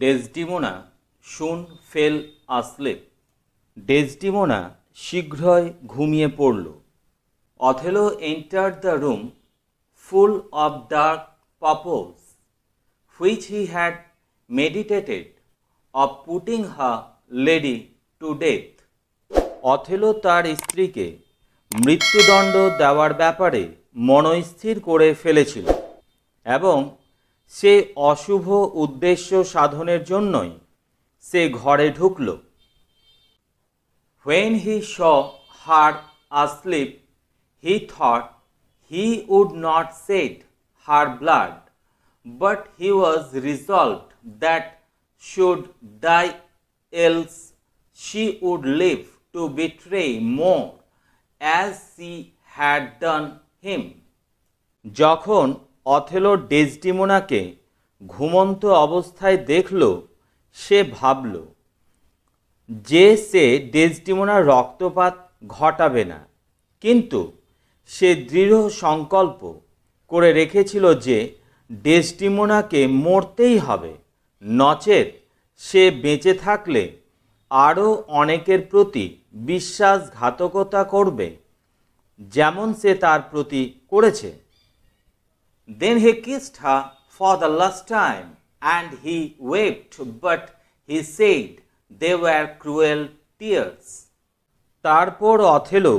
Desdemona soon fell asleep. Desdemona শীঘ্রই ঘুমিয়ে পড়ল। Othello entered the room full of dark purpose, which he had meditated of putting her lady to death. Othello তার স্ত্রীকে মৃত্যুদণ্ড দেওয়ার ব্যাপারে মনস্থির করে ফেলেছিল এবং সে অশুভ উদ্দেশ্য সাধনের জন্যই সে ঘরে ঢুকল। When he saw her asleep, he thought he would not shed her blood, but he was resolved that should die, else she would live to betray more as she had done him. যখন Othello ডেসডিমোনাকে ঘুমন্ত অবস্থায় দেখল, সে ভাবল যে সে ডেসডিমোনার রক্তপাত ঘটাবে না, কিন্তু সে দৃঢ় সংকল্প করে রেখেছিল যে ডেসডিমোনাকে মরতেই হবে, নচেত সে বেঁচে থাকলে আরও অনেকের প্রতি বিশ্বাসঘাতকতা করবে, যেমন সে তার প্রতি করেছে। Then he kissed her for the last time, and he wept, but he said they were cruel tears. তারপর অথেলো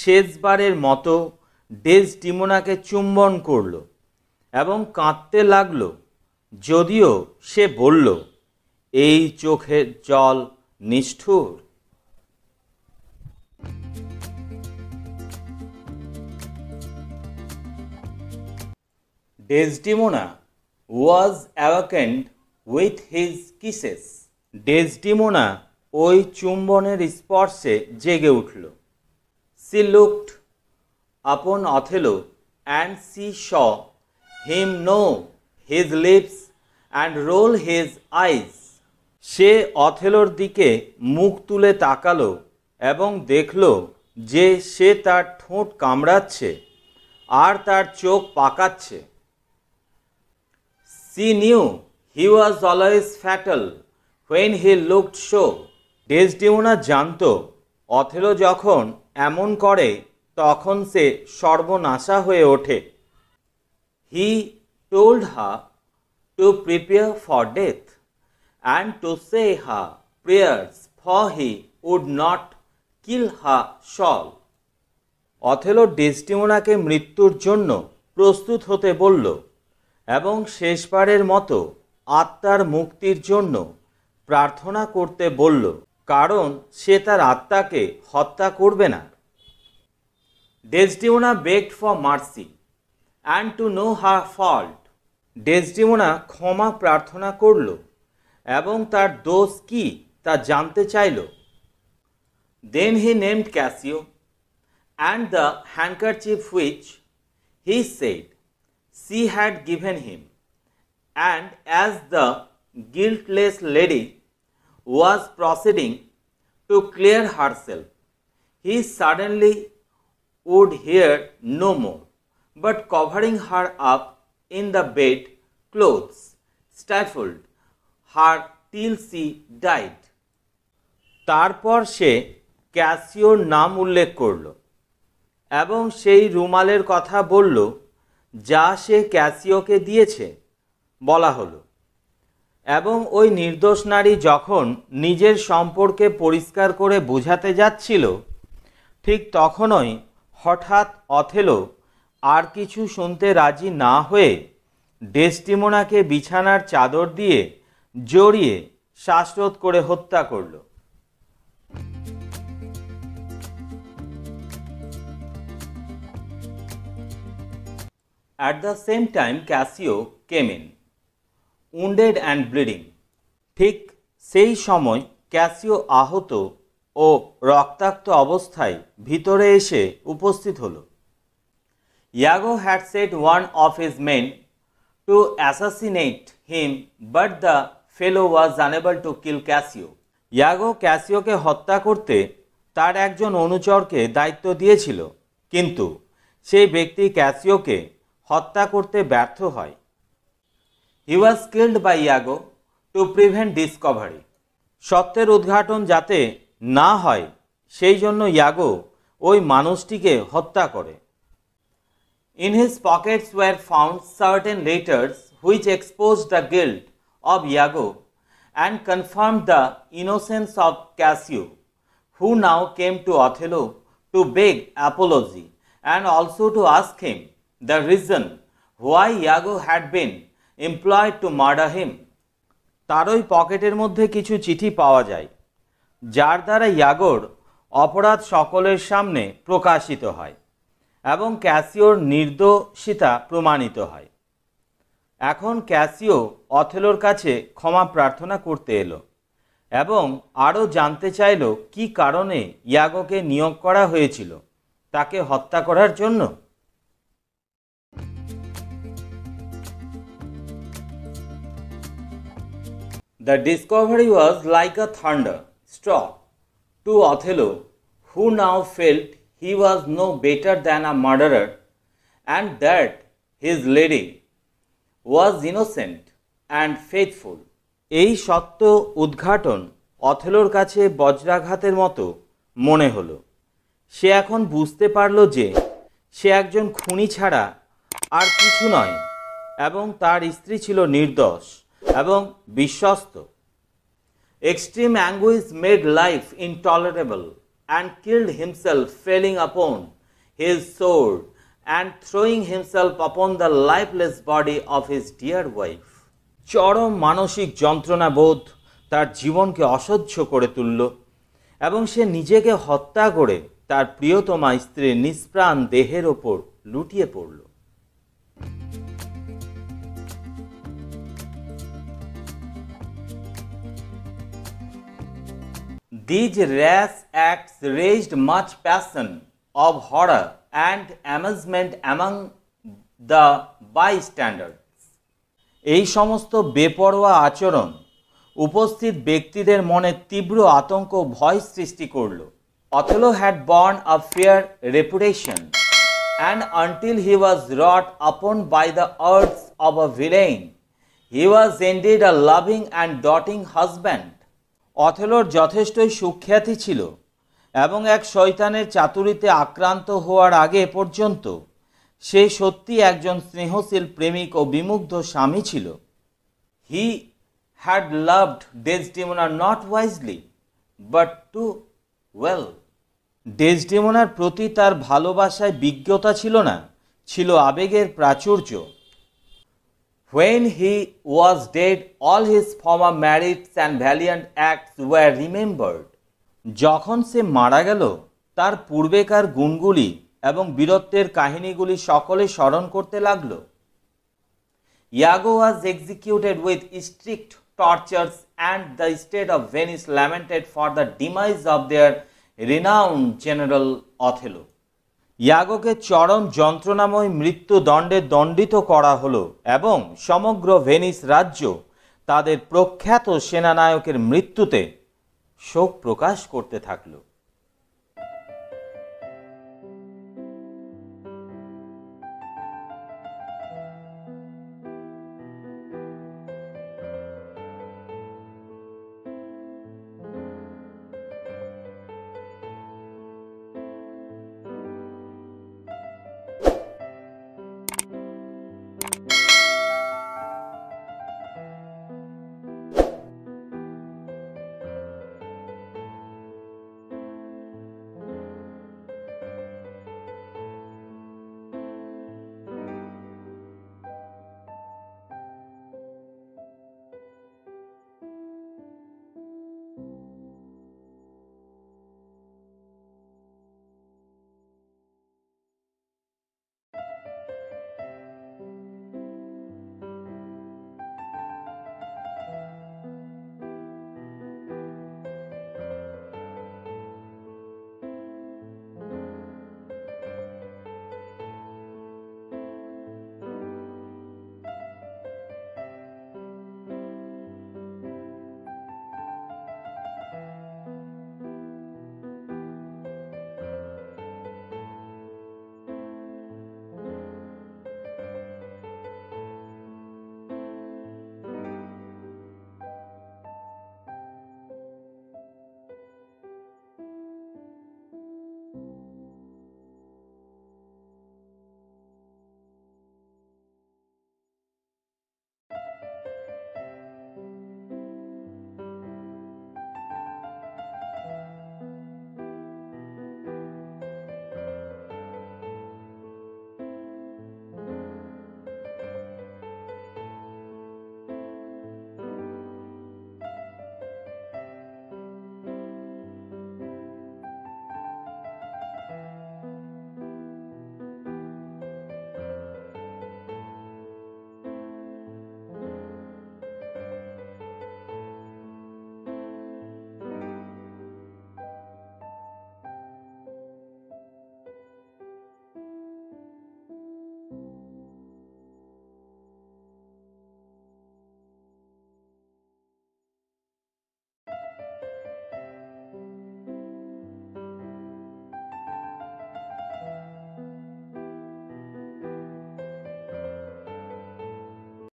শেষবারের মতো ডেসডিমোনাকে চুম্বন করল এবং কাঁদতে লাগল, যদিও সে বলল, এই চোখের জল নিষ্ঠুর। Desdemona was awakened with his kisses. Desdemona ওই চুম্বনের স্পর্শে জেগে উঠল। She looked upon Othello and she saw him know his lips and roll his eyes. সে অথেলোর দিকে মুখ তুলে তাকালো এবং দেখল যে সে তার ঠোঁট কামড়াচ্ছে আর তার চোখ পাকাচ্ছে। She knew he was always fatal when he looked so. Desdemona জানত অথেলো যখন এমন করে তখন সে সর্বনাশা হয়ে ওঠে। He told her to prepare for death and to say her prayers, for he would not kill her soul. Othello ডেসডিমোনাকে মৃত্যুর জন্য প্রস্তুত হতে বলল এবং শেষবারের মতো আত্মার মুক্তির জন্য প্রার্থনা করতে বলল, কারণ সে তার আত্মাকে হত্যা করবে না। Desdemona begged for mercy and to know her fault. Desdemona ক্ষমা প্রার্থনা করল এবং তার দোষ কি তা জানতে চাইল। Then he named Cassio and the handkerchief which he said she had given him, and as the guiltless lady was proceeding to clear herself, he suddenly would hear no more, but covering her up in the bed clothes, stifled her till she died. তারপর সে ক্যাসিওর নাম উল্লেখ করল এবং সেই রুমালের কথা বলল যা সে ক্যাসিওকে দিয়েছে, বলা হলো। এবং ওই নির্দোষ নারী যখন নিজের সম্পর্কে পরিষ্কার করে বোঝাতে যাচ্ছিল, ঠিক তখনই হঠাৎ অথেলো আর কিছু শুনতে রাজি না হয়ে ডেসডিমোনাকে বিছানার চাদর দিয়ে জড়িয়ে শ্বাসরোধ করে হত্যা করল। At the same time, Cassio came in, wounded and bleeding. ঠিক সেই সময় ক্যাসিও আহত ও রক্তাক্ত অবস্থায় ভিতরে এসে উপস্থিত হলো। Iago had set one of his men to assassinate him, but the fellow was unable to kill Cassio. ইয়াগো ক্যাসিওকে হত্যা করতে তার একজন অনুচরকে দায়িত্ব দিয়েছিল, কিন্তু সেই ব্যক্তি ক্যাসিওকে হত্যা করতে ব্যর্থ হয়। He was killed by Iago to to prevent discovery. সত্যের উদ্ঘাটন যাতে না হয় সেই জন্য ইয়াগো ওই মানুষটিকে হত্যা করে। In his pockets were found certain letters which exposed the guilt of Iago and confirmed the innocence of Cassio, who now came to Othello to beg apology and also to ask him the reason why Iago had been employed to murder him. তার ওই পকেটের মধ্যে কিছু চিঠি পাওয়া যায় যার দ্বারা ইয়াগোর অপরাধ সকলের সামনে প্রকাশিত হয় এবং ক্যাসিওর নির্দোষিতা প্রমাণিত হয়। এখন ক্যাসিও অথেলোর কাছে ক্ষমা প্রার্থনা করতে এলো এবং আরও জানতে চাইল কি কারণে ইয়াগোকে নিয়োগ করা হয়েছিল তাকে হত্যা করার জন্য। The discovery was like a thunderstruck to Othello, who now felt he was no better than a murderer and that his lady was innocent and faithful. এই সত্য উদ্ঘাটন অথেলোর কাছে বজ্রাঘাতের মতো মনে হলো। সে এখন বুঝতে পারল যে সে একজন খুনি ছাড়া আর কিছু নয় এবং তার স্ত্রী ছিল নির্দোষ এবং বিশ্বস্ত। Extreme anguish made life intolerable and killed himself, falling upon his sword and throwing himself upon the lifeless body of his dear wife. চরম মানসিক যন্ত্রণা বোধ তার জীবনকে অসহ্য করে তুলল এবং সে নিজেকে হত্যা করে তার প্রিয়তমা স্ত্রীর নিষ্প্রাণ দেহের ওপর লুটিয়ে পড়ল। These rash acts raised much passion of horror and amazement among the bystanders. এই সমস্ত বেপরোয়া আচরণ উপস্থিত ব্যক্তিদের মনে তীব্র আতঙ্ক ভয় সৃষ্টি করল। Othello had borne a fair reputation, and until he was wrought upon by the urge of a villain, he was indeed a loving and doting husband. অথেলোর যথেষ্টই সুখ্যাতি ছিল এবং এক শয়তানের চাতুরিতে আক্রান্ত হওয়ার আগে পর্যন্ত সে সত্যি একজন স্নেহশীল প্রেমিক ও বিমুগ্ধ স্বামী ছিল। He had loved Desdemona not wisely but too well. ডেসডেমোনার প্রতি তার ভালোবাসায় বিজ্ঞতা ছিল না, ছিল আবেগের প্রাচুর্য। When he was dead, all his former merits and valiant acts were remembered. যখন সে মারা গেল তার পূর্বেকার গুণগুলি এবং বীরত্বের কাহিনীগুলি সকলে স্মরণ করতে লাগল। Iago was executed with strict tortures and the state of Venice lamented for the demise of their renowned general Othello. ইয়াগোকে চরম যন্ত্রণাময় মৃত্যুদণ্ডে দণ্ডিত করা হলো এবং সমগ্র ভেনিস রাজ্য তাদের প্রখ্যাত সেনানায়কের মৃত্যুতে শোক প্রকাশ করতে থাকলো।